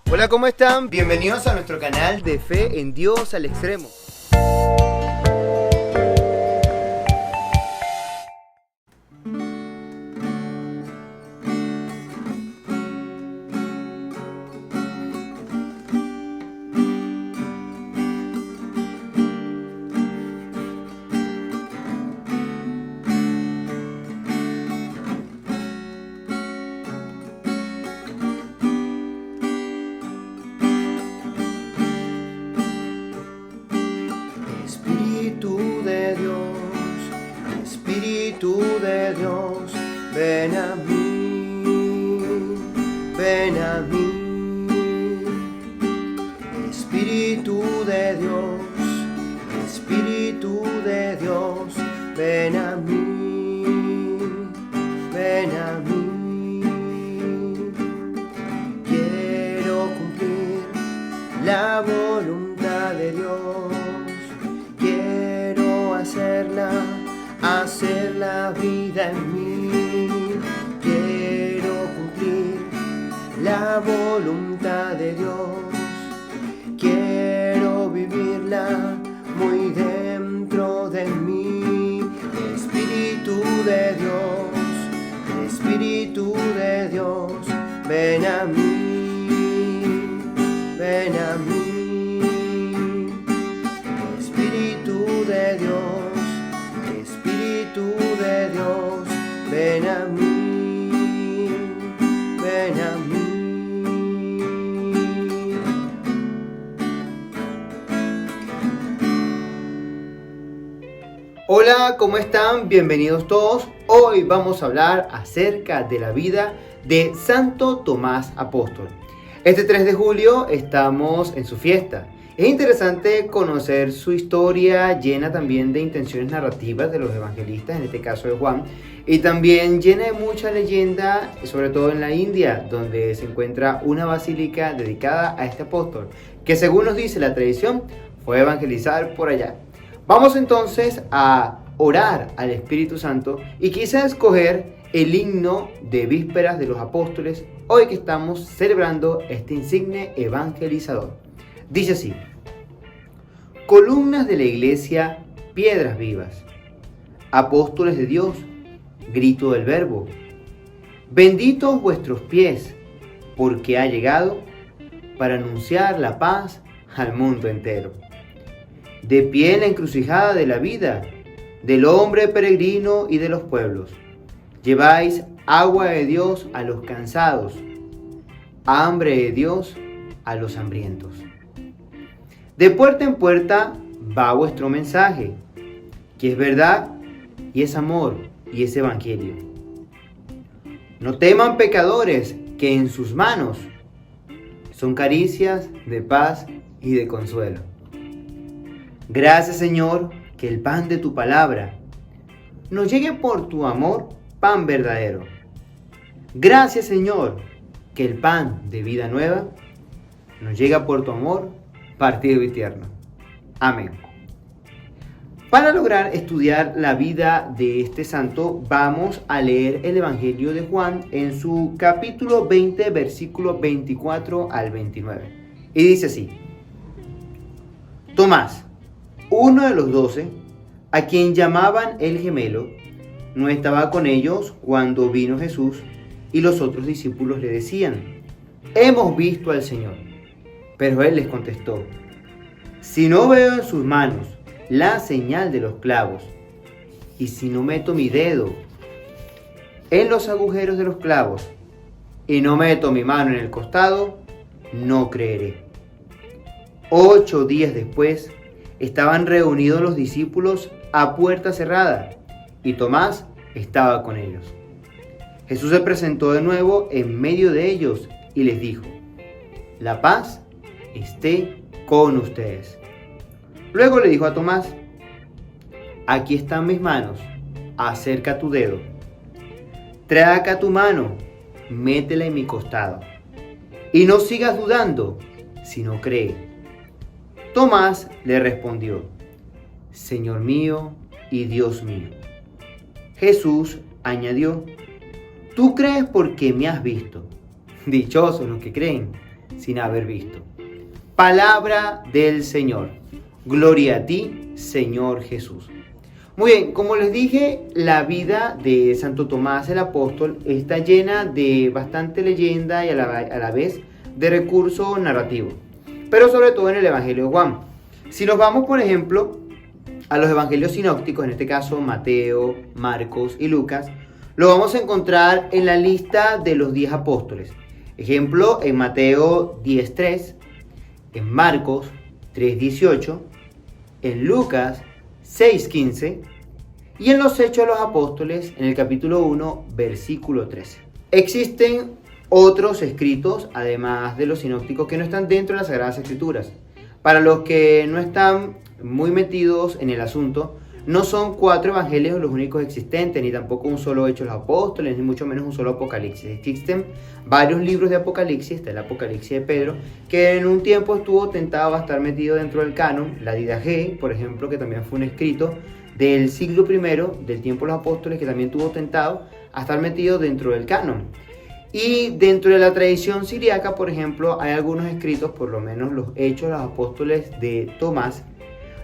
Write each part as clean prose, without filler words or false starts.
Hola, ¿cómo están? Bienvenidos a nuestro canal de Fe en Dios al Extremo. Espíritu de Dios, ven a mí, ven a mí. Espíritu de Dios, ven a mí, ven a mí. Quiero cumplir la voluntad de Dios, quiero hacer la vida en mí. Quiero cumplir la voluntad de Dios, quiero vivirla muy dentro de mí. Espíritu de Dios, ven a mí, ven a mí. Espíritu de Dios, ven a mí, ven a mí. Hola, ¿cómo están? Bienvenidos todos. Hoy vamos a hablar acerca de la vida de Santo Tomás Apóstol. Este 3 de julio estamos en su fiesta. Es interesante conocer su historia, llena también de intenciones narrativas de los evangelistas, en este caso de Juan, y también llena de mucha leyenda, sobre todo en la India, donde se encuentra una basílica dedicada a este apóstol, que según nos dice la tradición, fue a evangelizar por allá. Vamos entonces a orar al Espíritu Santo y quise escoger el himno de Vísperas de los Apóstoles, hoy que estamos celebrando este insigne evangelizador. Dice así: columnas de la iglesia, piedras vivas, apóstoles de Dios, grito del verbo, benditos vuestros pies, porque ha llegado para anunciar la paz al mundo entero. De pie en la encrucijada de la vida, del hombre peregrino y de los pueblos, lleváis agua de Dios a los cansados, hambre de Dios a los hambrientos. De puerta en puerta va vuestro mensaje, que es verdad y es amor y es evangelio. No teman pecadores, que en sus manos son caricias de paz y de consuelo. Gracias, Señor, que el pan de tu palabra nos llegue por tu amor, pan verdadero. Gracias, Señor, que el pan de vida nueva nos llega por tu amor, partido y tierno. Amén. Para lograr estudiar la vida de este santo, vamos a leer el Evangelio de Juan en su capítulo 20, versículo 24 al 29. Y dice así: Tomás, uno de los 12, a quien llamaban el gemelo, no estaba con ellos cuando vino Jesús, y los otros discípulos le decían: hemos visto al Señor. Pero él les contestó: si no veo en sus manos la señal de los clavos, y si no meto mi dedo en los agujeros de los clavos, y no meto mi mano en el costado, no creeré. 8 días después, estaban reunidos los discípulos a puerta cerrada, y Tomás estaba con ellos. Jesús se presentó de nuevo en medio de ellos y les dijo: la paz esté con ustedes. Luego le dijo a Tomás: aquí están mis manos, acerca tu dedo. Trae acá tu mano, métela en mi costado. Y no sigas dudando, sino cree. Tomás le respondió: Señor mío y Dios mío. Jesús añadió: tú crees porque me has visto. Dichosos los que creen, sin haber visto. Palabra del Señor. Gloria a ti, Señor Jesús. Muy bien, como les dije, la vida de Santo Tomás el Apóstol está llena de bastante leyenda y a la vez de recurso narrativo, pero sobre todo en el Evangelio de Juan. Si nos vamos, por ejemplo, a los evangelios sinópticos, en este caso Mateo, Marcos y Lucas, lo vamos a encontrar en la lista de los 10 apóstoles. Ejemplo, en Mateo 10:3, en Marcos 3:18, en Lucas 6:15 y en los Hechos de los Apóstoles en el capítulo 1, versículo 13. Existen otros escritos, además de los sinópticos, que no están dentro de las Sagradas Escrituras. Para los que no están muy metidos en el asunto, no son 4 evangelios los únicos existentes, ni tampoco un solo Hechos de los Apóstoles, ni mucho menos un solo Apocalipsis. Existen varios libros de Apocalipsis, está el Apocalipsis de Pedro, que en un tiempo estuvo tentado a estar metido dentro del canon. La Didache, por ejemplo, que también fue un escrito del siglo I, del tiempo de los apóstoles, que también estuvo tentado a estar metido dentro del canon. Y dentro de la tradición siriaca, por ejemplo, hay algunos escritos, por lo menos los Hechos de los Apóstoles de Tomás,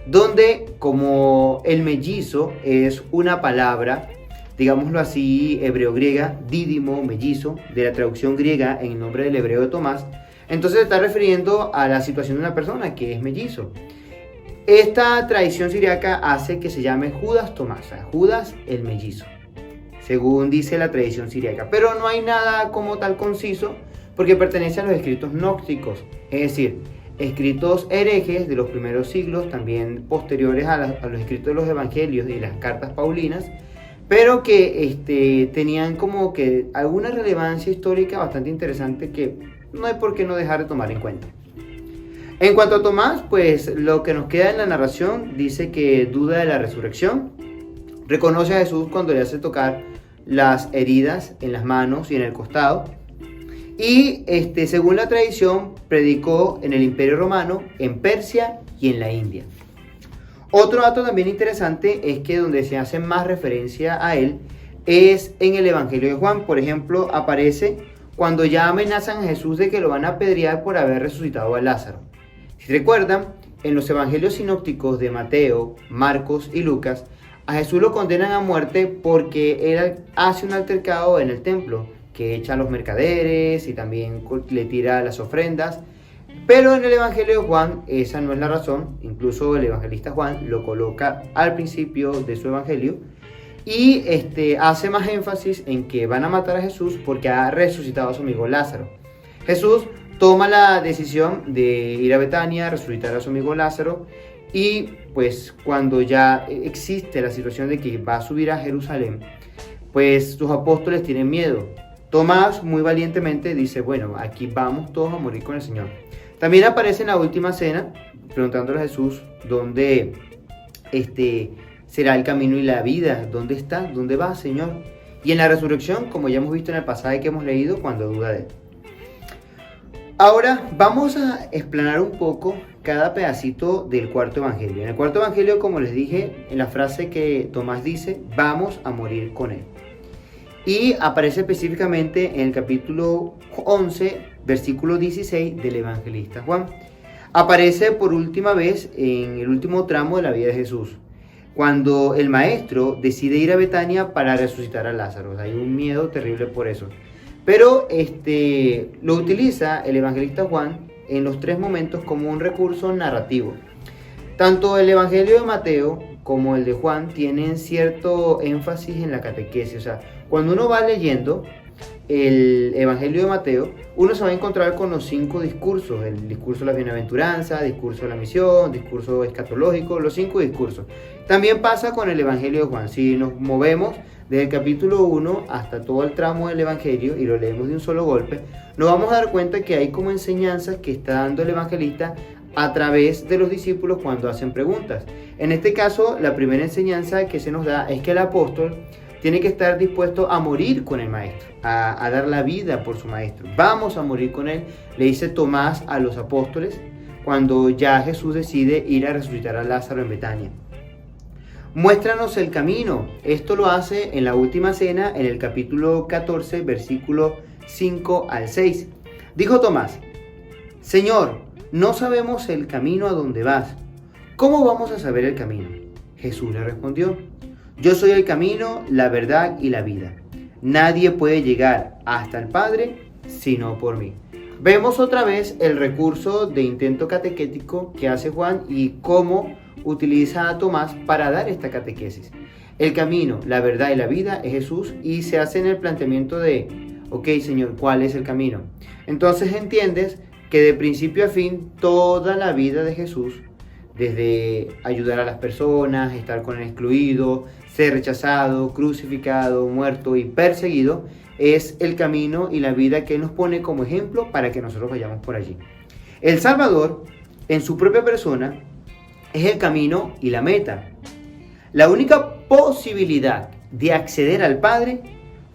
donde como el mellizo es una palabra, digámoslo así, hebreo-griega, dídimo, mellizo, de la traducción griega en el nombre del hebreo de Tomás, entonces se está refiriendo a la situación de una persona que es mellizo. Esta tradición siriaca hace que se llame Judas Tomás, o sea, Judas el mellizo, según dice la tradición siriaca. Pero no hay nada como tal conciso, porque pertenece a los escritos gnósticos, es decir, escritos herejes de los primeros siglos, también posteriores a los escritos de los evangelios y las cartas paulinas, pero que tenían como que alguna relevancia histórica bastante interesante que no hay por qué no dejar de tomar en cuenta. En cuanto a Tomás, pues lo que nos queda en la narración dice que duda de la resurrección, reconoce a Jesús cuando le hace tocar las heridas en las manos y en el costado, y según la tradición predicó en el Imperio Romano, en Persia y en la India. Otro dato también interesante es que donde se hace más referencia a él es en el Evangelio de Juan. Por ejemplo, aparece cuando ya amenazan a Jesús de que lo van a apedrear por haber resucitado a Lázaro. Si recuerdan, en los evangelios sinópticos de Mateo, Marcos y Lucas, a Jesús lo condenan a muerte porque él hace un altercado en el templo, que echa a los mercaderes y también le tira las ofrendas. Pero en el Evangelio de Juan esa no es la razón. Incluso el evangelista Juan lo coloca al principio de su evangelio y hace más énfasis en que van a matar a Jesús porque ha resucitado a su amigo Lázaro. Jesús toma la decisión de ir a Betania, resucitar a su amigo Lázaro, y pues cuando ya existe la situación de que va a subir a Jerusalén, pues sus apóstoles tienen miedo. Tomás muy valientemente dice, bueno, aquí vamos todos a morir con el Señor. También aparece en la última cena, preguntándole a Jesús dónde será el camino y la vida, dónde está, dónde va, Señor. Y en la resurrección, como ya hemos visto en el pasaje que hemos leído, cuando duda de él. Ahora vamos a explanar un poco cada pedacito del cuarto evangelio. En el cuarto evangelio, como les dije, en la frase que Tomás dice, vamos a morir con él. Y aparece específicamente en el capítulo 11, versículo 16 del evangelista Juan. Aparece por última vez en el último tramo de la vida de Jesús, cuando el maestro decide ir a Betania para resucitar a Lázaro. Hay un miedo terrible por eso. Pero lo utiliza el evangelista Juan en los 3 momentos como un recurso narrativo. Tanto el evangelio de Mateo como el de Juan tienen cierto énfasis en la catequesis. O sea, cuando uno va leyendo el evangelio de Mateo, uno se va a encontrar con los 5 discursos: el discurso de la bienaventuranza, discurso de la misión, discurso escatológico, los 5 discursos. También pasa con el evangelio de Juan. Si nos movemos desde el capítulo 1 hasta todo el tramo del evangelio y lo leemos de un solo golpe, nos vamos a dar cuenta que hay como enseñanzas que está dando el evangelista a través de los discípulos cuando hacen preguntas. En este caso, la primera enseñanza que se nos da es que el apóstol tiene que estar dispuesto a morir con el maestro, a dar la vida por su maestro. Vamos a morir con él, le dice Tomás a los apóstoles cuando ya Jesús decide ir a resucitar a Lázaro en Betania. Muéstranos el camino. Esto lo hace en la última cena, en el capítulo 14, versículo 5 al 6. Dijo Tomás, Señor, no sabemos el camino a donde vas. ¿Cómo vamos a saber el camino? Jesús le respondió, yo soy el camino, la verdad y la vida. Nadie puede llegar hasta el Padre sino por mí. Vemos otra vez el recurso de intento catequético que hace Juan y cómo utiliza a Tomás para dar esta catequesis. El camino, la verdad y la vida es Jesús y se hace en el planteamiento de, ok, Señor, ¿cuál es el camino? Entonces entiendes que de principio a fin toda la vida de Jesús, desde ayudar a las personas, estar con el excluido, ser rechazado, crucificado, muerto y perseguido, es el camino y la vida que Él nos pone como ejemplo para que nosotros vayamos por allí. El Salvador, en su propia persona, es el camino y la meta. La única posibilidad de acceder al Padre,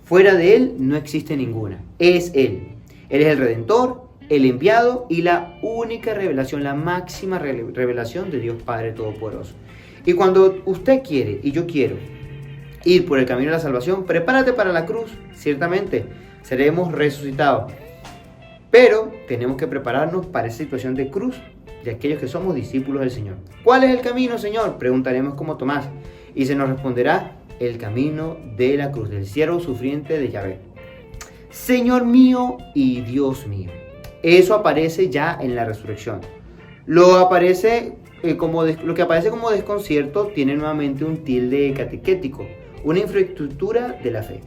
fuera de Él no existe ninguna. Es Él. Él es el Redentor, el enviado y la única revelación, la máxima revelación de Dios Padre Todopoderoso. Y cuando usted quiere y yo quiero ir por el camino de la salvación, prepárate para la cruz. Ciertamente seremos resucitados, pero tenemos que prepararnos para esa situación de cruz de aquellos que somos discípulos del Señor. ¿Cuál es el camino, Señor? Preguntaremos como Tomás y se nos responderá: el camino de la cruz, del siervo sufriente de Yahvé. Señor mío y Dios mío. Eso aparece ya en la resurrección. Lo que aparece como desconcierto tiene nuevamente un tilde catequético, una infraestructura de la fe,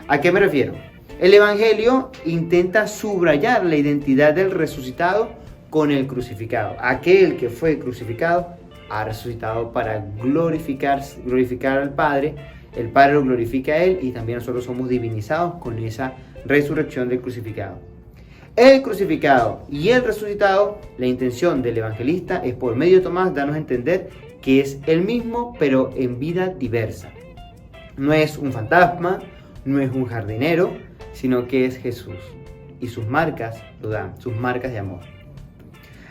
¿A qué me refiero? El Evangelio intenta subrayar la identidad del resucitado con el crucificado. Aquel que fue crucificado ha resucitado para glorificar al Padre. El Padre lo glorifica a Él y también nosotros somos divinizados con esa resurrección del crucificado. El crucificado y el resucitado, la intención del evangelista es por medio de Tomás darnos a entender que es el mismo pero en vida diversa. No es un fantasma, no es un jardinero, sino que es Jesús y sus marcas lo dan, sus marcas de amor.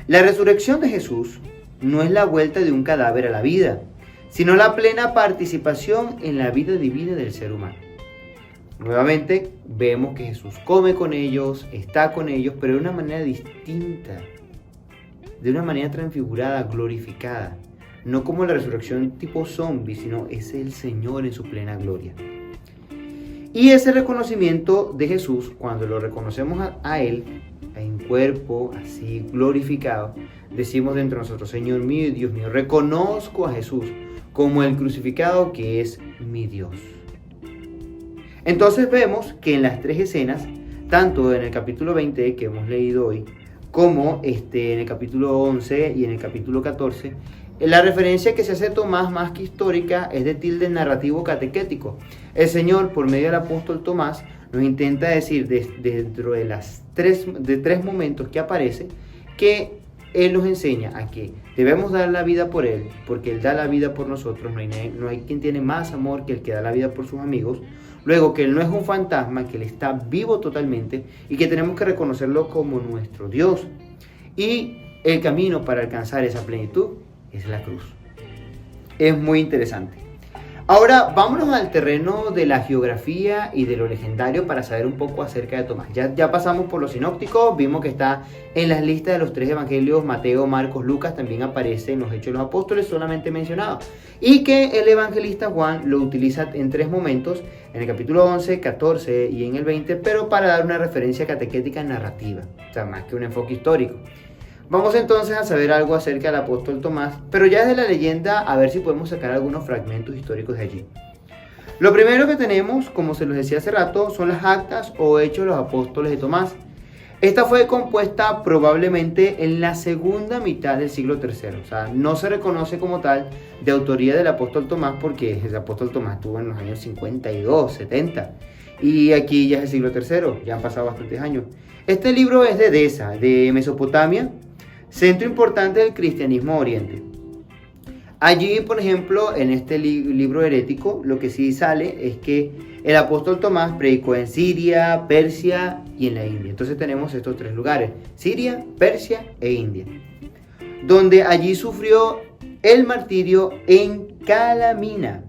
La resurrección de Jesús no es la vuelta de un cadáver a la vida, sino la plena participación en la vida divina del ser humano. Nuevamente vemos que Jesús come con ellos, está con ellos, pero de una manera distinta, de una manera transfigurada, glorificada. No como la resurrección tipo zombie, sino es el Señor en su plena gloria. Y ese reconocimiento de Jesús, cuando lo reconocemos a Él, en cuerpo, así glorificado, decimos dentro de nosotros: Señor mío y Dios mío, reconozco a Jesús como el crucificado que es mi Dios. Entonces vemos que en las tres escenas, tanto en el capítulo 20 que hemos leído hoy, como en el capítulo 11 y en el capítulo 14, la referencia que se hace a Tomás, más que histórica, es de tilde narrativo catequético. El Señor, por medio del apóstol Tomás, nos intenta decir dentro de tres momentos que aparece, que Él nos enseña a que debemos dar la vida por Él, porque Él da la vida por nosotros. No hay quien tiene más amor que el que da la vida por sus amigos. Luego, que Él no es un fantasma, que Él está vivo totalmente y que tenemos que reconocerlo como nuestro Dios. Y el camino para alcanzar esa plenitud es la cruz. Es muy interesante. Ahora vámonos al terreno de la geografía y de lo legendario para saber un poco acerca de Tomás. Ya pasamos por los sinópticos, vimos que está en las listas de los tres evangelios, Mateo, Marcos, Lucas, también aparece en los Hechos de los Apóstoles solamente mencionado. Y que el evangelista Juan lo utiliza en tres momentos, en el capítulo 11, 14 y en el 20, pero para dar una referencia catequética narrativa, o sea, más que un enfoque histórico. Vamos entonces a saber algo acerca del apóstol Tomás, pero ya desde la leyenda a ver si podemos sacar algunos fragmentos históricos de allí. Lo primero que tenemos, como se los decía hace rato, son las actas o hechos de los apóstoles de Tomás. Esta fue compuesta probablemente en la segunda mitad del siglo III, o sea, no se reconoce como tal de autoría del apóstol Tomás porque el apóstol Tomás estuvo en los años 52, 70 y aquí ya es el siglo III, ya han pasado bastantes años. Este libro es de Edesa, de Mesopotamia, centro importante del cristianismo oriente. Allí, por ejemplo, en este libro herético, lo que sí sale es que el apóstol Tomás predicó en Siria, Persia y en la India. Entonces tenemos estos tres lugares: Siria, Persia e India, donde allí sufrió el martirio en Calamina.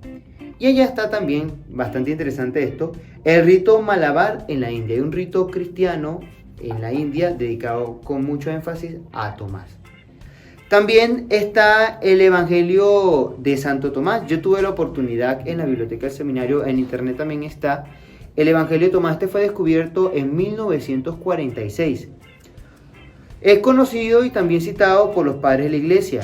Y allá está también, bastante interesante esto, el rito Malabar en la India. Hay un rito cristiano en la India, dedicado con mucho énfasis a Tomás. También está el Evangelio de Santo Tomás. Yo tuve la oportunidad en la biblioteca del seminario, en internet también está. El Evangelio de Tomás fue descubierto en 1946. Es conocido y también citado por los padres de la iglesia.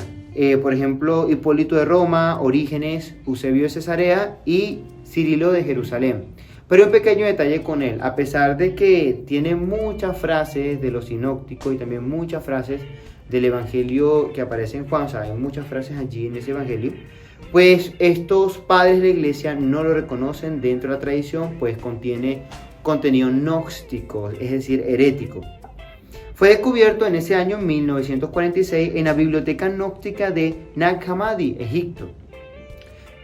Por ejemplo, Hipólito de Roma, Orígenes, Eusebio de Cesarea y Cirilo de Jerusalén. Pero un pequeño detalle con él, a pesar de que tiene muchas frases de los sinópticos y también muchas frases del Evangelio que aparecen en Juan, o sea, hay muchas frases allí en ese Evangelio, pues estos padres de la iglesia no lo reconocen dentro de la tradición, pues contiene contenido gnóstico, es decir, herético. Fue descubierto en ese año 1946 en la biblioteca gnóstica de Nag Hammadi, Egipto.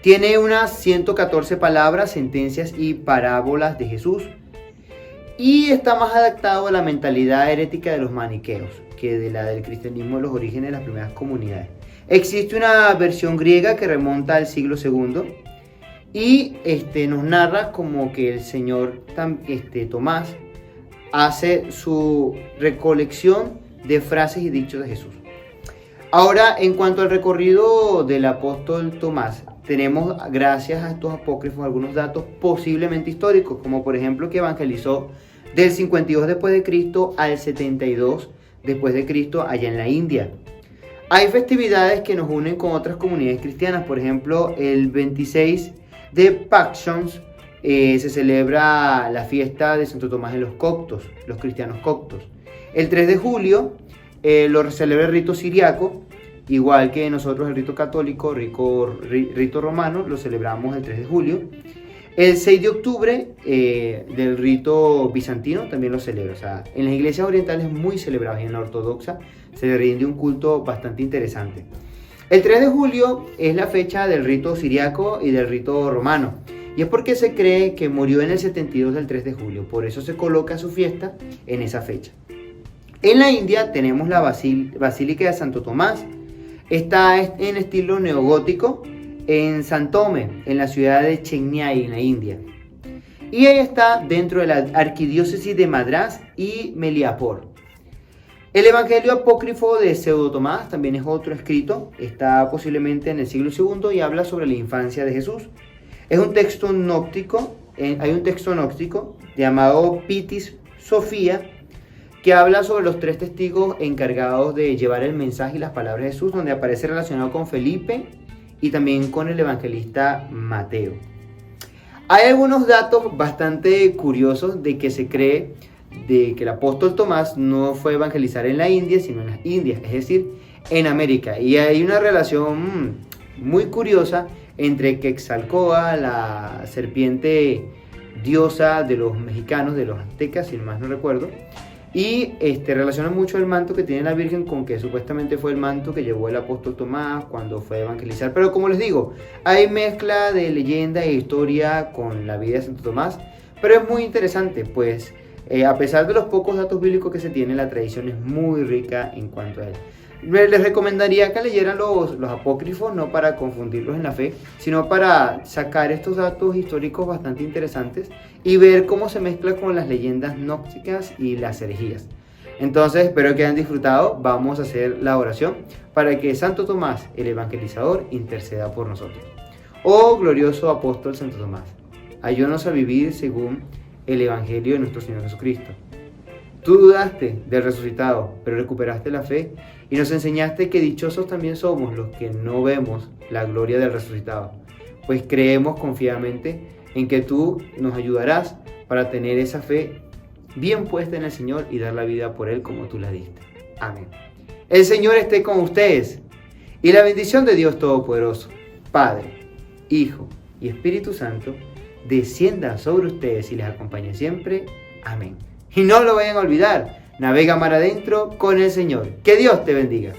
Tiene unas 114 palabras, sentencias y parábolas de Jesús y está más adaptado a la mentalidad herética de los maniqueos que de la del cristianismo de los orígenes de las primeras comunidades. Existe una versión griega que remonta al siglo II y nos narra como que el señor Tomás hace su recolección de frases y dichos de Jesús. Ahora, en cuanto al recorrido del apóstol Tomás, tenemos, gracias a estos apócrifos, algunos datos posiblemente históricos, como por ejemplo que evangelizó del 52 después de Cristo al 72 después de Cristo allá en la India. Hay festividades que nos unen con otras comunidades cristianas, por ejemplo, el 26 de Pakshons se celebra la fiesta de Santo Tomás de los coptos, los cristianos coptos. El 3 de julio lo celebra el rito siriaco, igual que nosotros el rito católico, rito romano, lo celebramos el 3 de julio. El 6 de octubre del rito bizantino también lo celebra. O sea, en las iglesias orientales muy celebradas y en la ortodoxa se le rinde un culto bastante interesante. El 3 de julio es la fecha del rito siriaco y del rito romano. Y es porque se cree que murió en el 72 del 3 de julio. Por eso se coloca su fiesta en esa fecha. En la India tenemos la Basílica de Santo Tomás. Está en estilo neogótico en Santome, en la ciudad de Chennai, en la India. Y ahí está dentro de la arquidiócesis de Madrás y Meliapur. El Evangelio apócrifo de Pseudo Tomás también es otro escrito. Está posiblemente en el siglo II y habla sobre la infancia de Jesús. Es un texto gnóstico, hay un texto gnóstico llamado Pitis Sophia, que habla sobre los 3 testigos encargados de llevar el mensaje y las palabras de Jesús, donde aparece relacionado con Felipe y también con el evangelista Mateo. Hay algunos datos bastante curiosos de que se cree de que el apóstol Tomás no fue a evangelizar en la India, sino en las Indias, es decir, en América. Y hay una relación muy curiosa entre Quetzalcóatl, la serpiente diosa de los mexicanos, de los aztecas, si más no recuerdo, y relaciona mucho el manto que tiene la Virgen con que supuestamente fue el manto que llevó el apóstol Tomás cuando fue a evangelizar. Pero como les digo, hay mezcla de leyenda e historia con la vida de Santo Tomás, pero es muy interesante, pues a pesar de los pocos datos bíblicos que se tienen, la tradición es muy rica en cuanto a él. Les recomendaría que leyeran los apócrifos, no para confundirlos en la fe, sino para sacar estos datos históricos bastante interesantes y ver cómo se mezcla con las leyendas gnósticas y las herejías. Entonces, espero que hayan disfrutado. Vamos a hacer la oración para que Santo Tomás, el evangelizador, interceda por nosotros. Oh glorioso apóstol Santo Tomás, ayúdanos a vivir según el evangelio de nuestro Señor Jesucristo. Tú dudaste del resucitado, pero recuperaste la fe y nos enseñaste que dichosos también somos los que no vemos la gloria del resucitado, pues creemos confiadamente en que tú nos ayudarás para tener esa fe bien puesta en el Señor y dar la vida por Él como tú la diste. Amén. El Señor esté con ustedes y la bendición de Dios Todopoderoso, Padre, Hijo y Espíritu Santo, descienda sobre ustedes y les acompañe siempre. Amén. Y no lo vayan a olvidar, navega mar adentro con el Señor. Que Dios te bendiga.